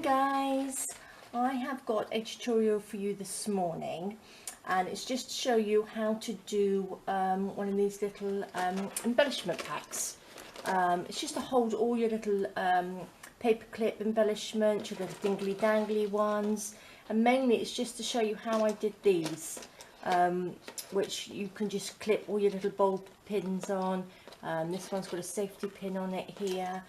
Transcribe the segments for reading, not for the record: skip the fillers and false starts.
guys, I have got a tutorial for you this morning, and it's just to show you how to do one of these little embellishment packs. It's just to hold all your little paperclip embellishments, your little dingly dangly ones, and mainly it's just to show you how I did these, which you can just clip all your little bulb pins on. This one's got a safety pin on it here,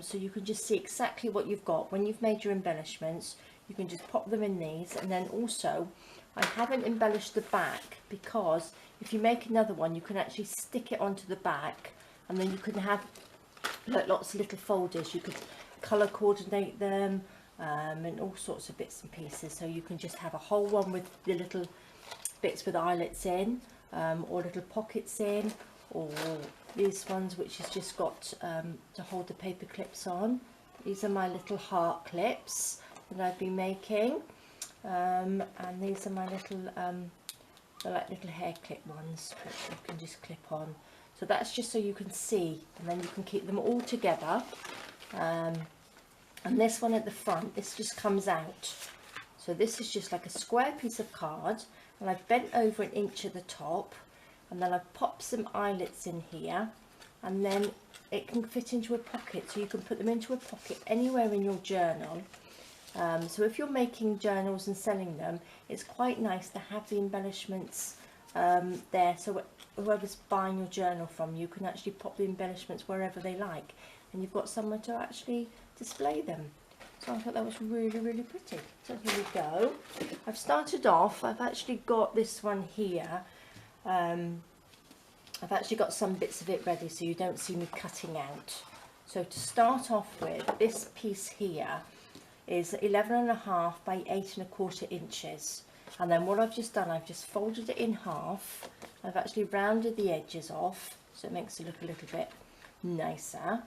so you can just see exactly what you've got. When you've made your embellishments, you can just pop them in these. And then also, I haven't embellished the back, because if you make another one, you can actually stick it onto the back, and then you can have like lots of little folders. You could colour coordinate them, and all sorts of bits and pieces. So you can just have a whole one with the little bits with eyelets in, or little pockets in, or these ones which has just got to hold the paper clips on. These are my little heart clips that I've been making, and these are my little they're like little hair clip ones which you can just clip on. So that's just so you can see, and then you can keep them all together. And this one at the front, this just comes out. So this is just like a square piece of card, and I've bent over 1 inch at the top, and then I've popped some eyelets in here, and then it can fit into a pocket, so you can put them into a pocket anywhere in your journal. So if you're making journals and selling them, it's quite nice to have the embellishments there, so whoever's buying your journal from you can actually pop the embellishments wherever they like, and you've got somewhere to actually display them. So I thought that was really, really pretty. So here we go. I've started off, I've actually got this one here. I've actually got some bits of it ready, so you don't see me cutting out. So to start off with, this piece here is 11.5 by 8.25 inches. And then what I've just done, I've just folded it in half. I've actually rounded the edges off, so it makes it look a little bit nicer.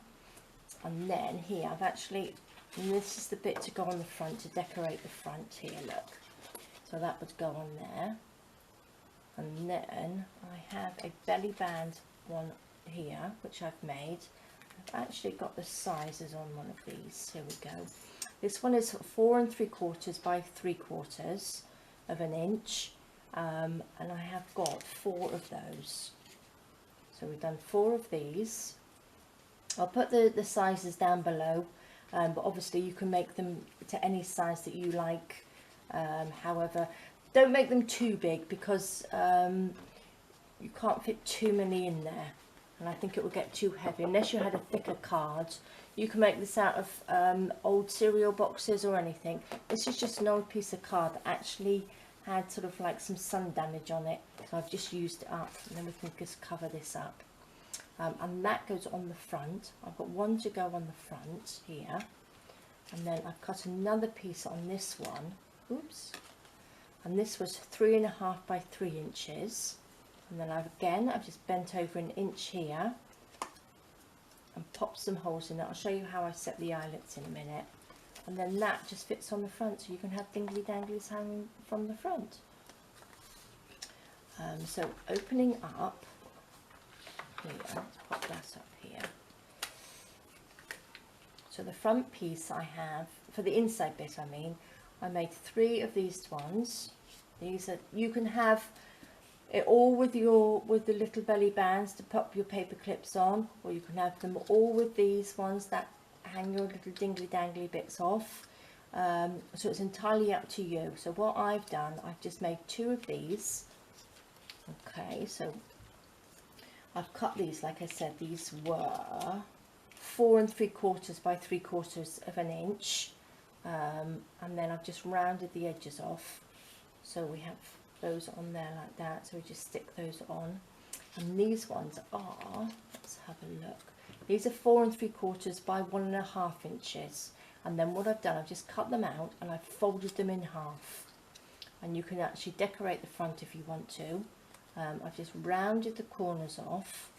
And then here I've actually, and this is the bit to go on the front, to decorate the front here, look. So that would go on there. And then I have a belly band one here, which I've made. I've actually got the sizes on one of these. Here we go. This one is 4 3/4 by 3/4 of an inch, and I have got 4 of those. So we've done 4 of these. I'll put the sizes down below, but obviously you can make them to any size that you like. However, don't make them too big, because you can't fit too many in there, and I think it will get too heavy unless you had a thicker card. You can make this out of old cereal boxes or anything. This is just an old piece of card that actually had sort of like some sun damage on it, so I've just used it up, and then we can just cover this up. And that goes on the front. I've got one to go on the front here, and then I've cut another piece on this one. Oops. And this was 3.5 by 3 inches, and then I've just bent over 1 inch here and popped some holes in it. I'll show you how I set the eyelets in a minute. And then that just fits on the front, so you can have dingly danglies hanging from the front. So opening up here, let's pop that up here. So the front piece I have, for the inside bit I mean, I made 3 of these ones. These are, you can have it all with the little belly bands to pop your paper clips on, or you can have them all with these ones that hang your little dingly dangly bits off. So it's entirely up to you. So what I've done, I've just made 2 of these. Okay, so I've cut these, like I said, these were 4 3/4 by 3/4 of an inch. And then I've just rounded the edges off, so we have those on there like that. So we just stick those on, and these ones are, let's have a look, these are 4 3/4 by 1.5 inches. And then what I've done, I've just cut them out and I've folded them in half, and you can actually decorate the front if you want to. I've just rounded the corners off,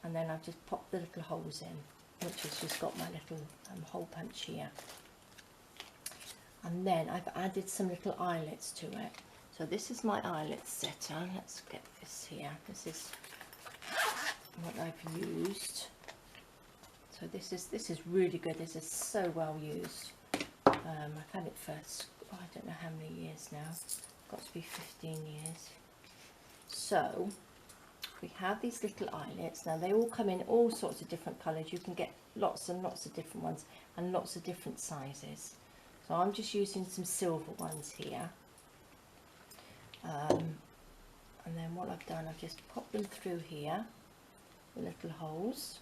and then I've just popped the little holes in, which has just got my little hole punch here. And then I've added some little eyelets to it. So this is my eyelet setter. Let's get this here. This is what I've used. So this is really good. This is so well used. I've had it for, I don't know how many years now, got to be 15 years. So we have these little eyelets. Now they all come in all sorts of different colours. You can get lots and lots of different ones and lots of different sizes. So I'm just using some silver ones here. And then what I've done, I've just popped them through here, the little holes.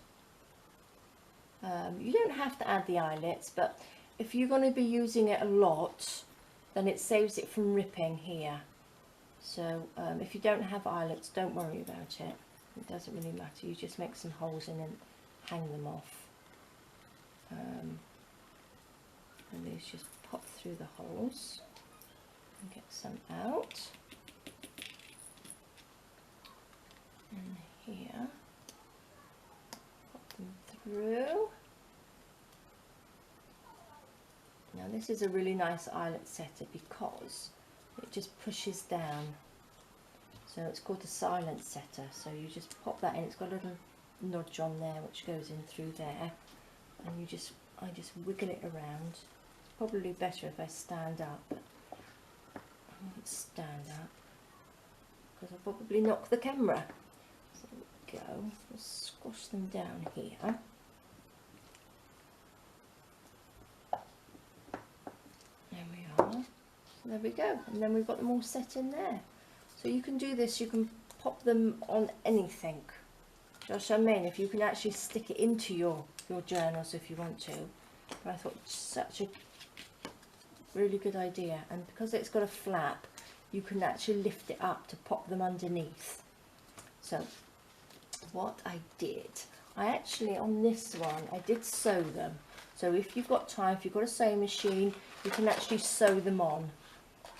You don't have to add the eyelets, but if you're going to be using it a lot, then it saves it from ripping here. So if you don't have eyelets, don't worry about it. It doesn't really matter. You just make some holes in and hang them off. And these just pop through the holes and get some out. And here, pop them through. Now this is a really nice eyelet setter because it just pushes down. So it's called the silent setter. So you just pop that in. It's got a little nudge on there which goes in through there, and I just wiggle it around. It's probably better if I stand up, but I won't stand up because I'll probably knock the camera. So there we go. Just squash them down here. There we are. So there we go. And then we've got them all set in there. So you can do this, you can pop them on anything. That's what I mean, if you can actually stick it into your journals if you want to. But I thought such a really good idea. And because it's got a flap, you can actually lift it up to pop them underneath. So what I did, I actually on this one, I did sew them. So if you've got time, if you've got a sewing machine, you can actually sew them on.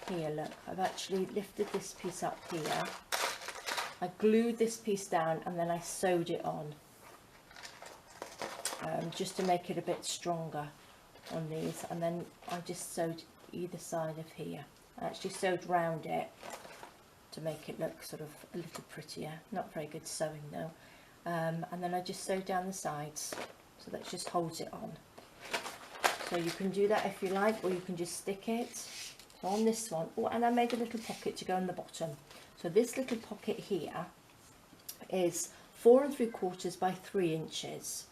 Here, look, I've actually lifted this piece up here. I glued this piece down and then I sewed it on, just to make it a bit stronger on these. And then I just sewed either side of here. I actually sewed round it to make it look sort of a little prettier. Not very good sewing though. And then I just sewed down the sides, so that just holds it on. So you can do that if you like, or you can just stick it. So on this one, oh, and I made a little pocket to go in the bottom. So this little pocket here is 4 3/4 by 3 inches.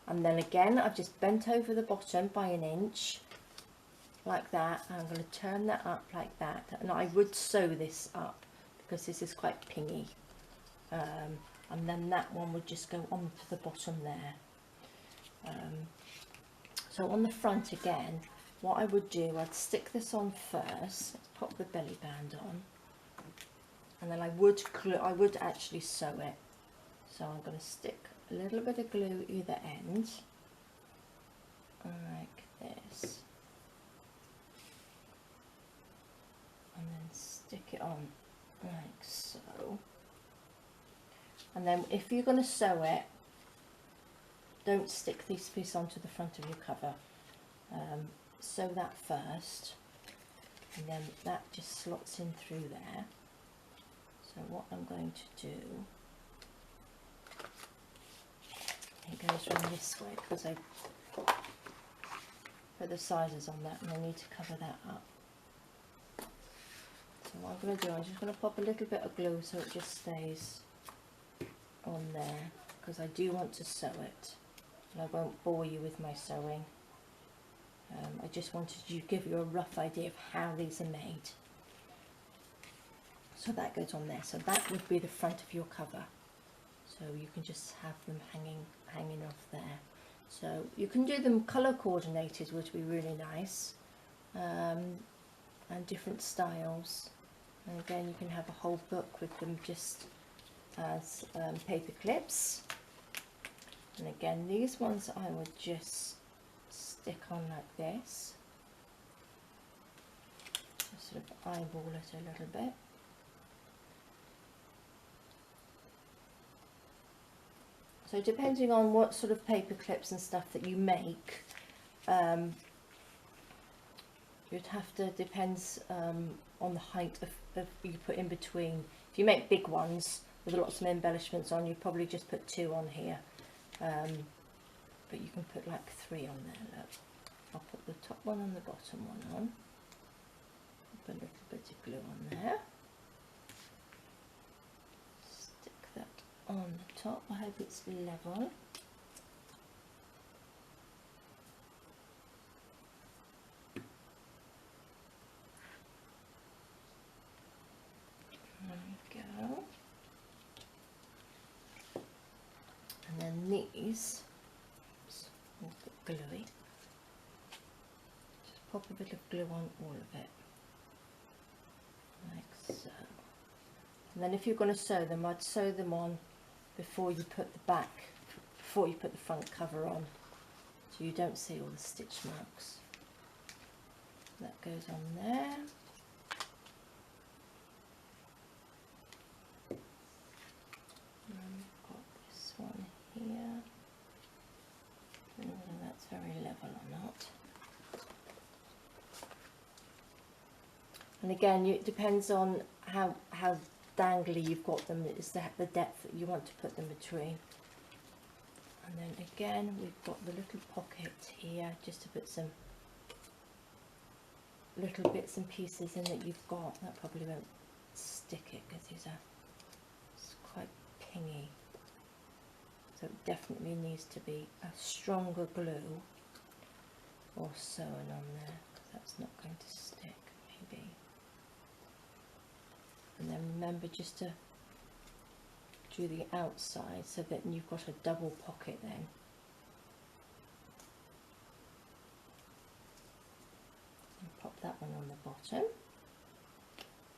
And then again, I've just bent over the bottom by 1 inch, like that. And I'm going to turn that up like that. And I would sew this up because this is quite pingy. And then that one would just go onto the bottom there. So on the front again, what I would do, I'd stick this on first, pop the belly band on, and then I would actually sew it. So I'm going to stick a little bit of glue either end, like this, and then stick it on like so. And then if you're going to sew it, don't stick this piece onto the front of your cover. Sew that first, and then that just slots in through there. So what I'm going to do, it goes from this way because I put the sizes on that and I need to cover that up. So what I'm going to do, I'm just going to pop a little bit of glue so it just stays on there, because I do want to sew it, and I won't bore you with my sewing. I just wanted to give you a rough idea of how these are made. So that goes on there. So that would be the front of your cover. So you can just have them hanging off there. So you can do them colour coordinated, which would be really nice, and different styles. And again, you can have a whole book with them just as paper clips. And again, these ones I would just stick on like this, just sort of eyeball it a little bit. So depending on what sort of paper clips and stuff that you make, you'd have to, depends on the height of you put in between. If you make big ones with lots of embellishments on, you probably just put 2 on here. But you can put like 3 on there, look. I'll put the top one and the bottom one on. Put a little bit of glue on there. Stick that on the top. I hope it's level. There we go. And then these, oops, a bit gluey. Just pop a bit of glue on all of it. Like so. And then if you're going to sew them, I'd sew them on before you put the front cover on, so you don't see all the stitch marks. That goes on there. And we've got this one here. I don't know whether that's very level or not. And again, it depends on how dangly you've got them, is the depth that you want to put them between. And then again, we've got the little pocket here, just to put some little bits and pieces in that you've got. That probably won't stick it because it's quite pingy. So it definitely needs to be a stronger glue or sewn on there, because that's not going to stick, maybe. And then remember just to do the outside so that you've got a double pocket then. And pop that one on the bottom.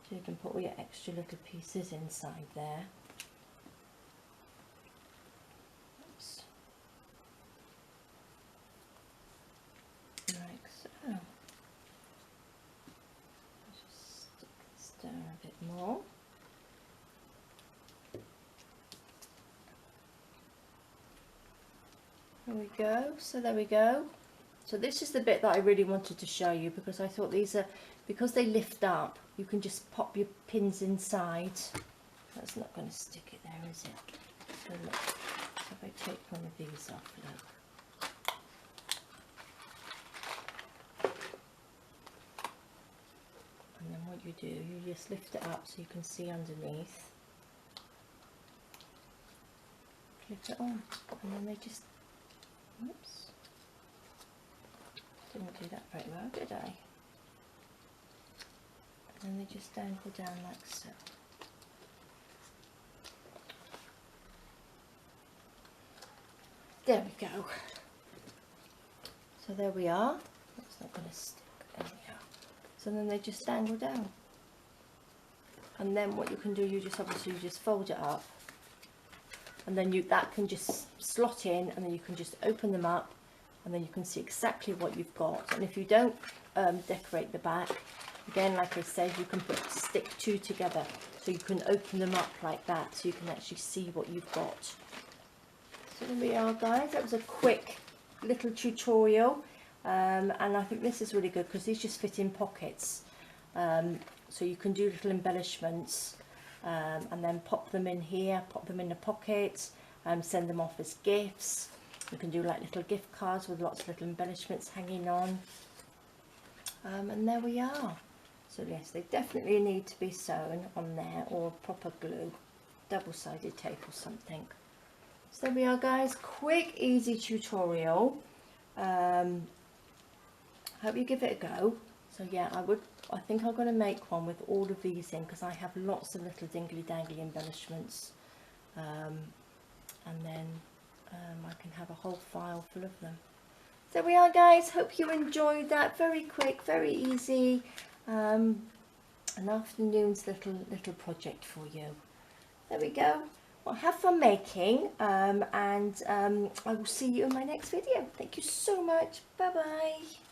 So you can put all your extra little pieces inside there. Oops. Like so. Just stick this down a bit more. There we go. So there we go. So this is the bit that I really wanted to show you, because I thought these are, because they lift up, you can just pop your pins inside. That's not going to stick it there, is it? So look, so if I take one of these off, look. And then what you do, you just lift it up so you can see underneath. Flip it on, and then they just, oops, didn't do that very well, did I? And then they just dangle down like so. There we go. So there we are. That's not going to stick. There we are. So then they just dangle down. And then what you can do, you just obviously just fold it up, and then that can just slot in, and then you can just open them up, and then you can see exactly what you've got. And if you don't decorate the back, again, like I said, you can stick two together, so you can open them up like that, so you can actually see what you've got. So there we are, guys. That was a quick little tutorial, and I think this is really good because these just fit in pockets, so you can do little embellishments, and then pop them in here, pop them in the pocket, send them off as gifts. You can do like little gift cards with lots of little embellishments hanging on, and there we are. So yes, they definitely need to be sewn on there, or proper glue, double-sided tape or something. So there we are, guys, quick easy tutorial. Hope you give it a go. So yeah, I think I'm going to make one with all of these in, because I have lots of little dingly dangly embellishments, and then I can have a whole file full of them. So there we are, guys. Hope you enjoyed that. Very quick, very easy, an afternoon's little project for you. There we go. Well, have fun making, and I will see you in my next video. Thank you so much. Bye bye.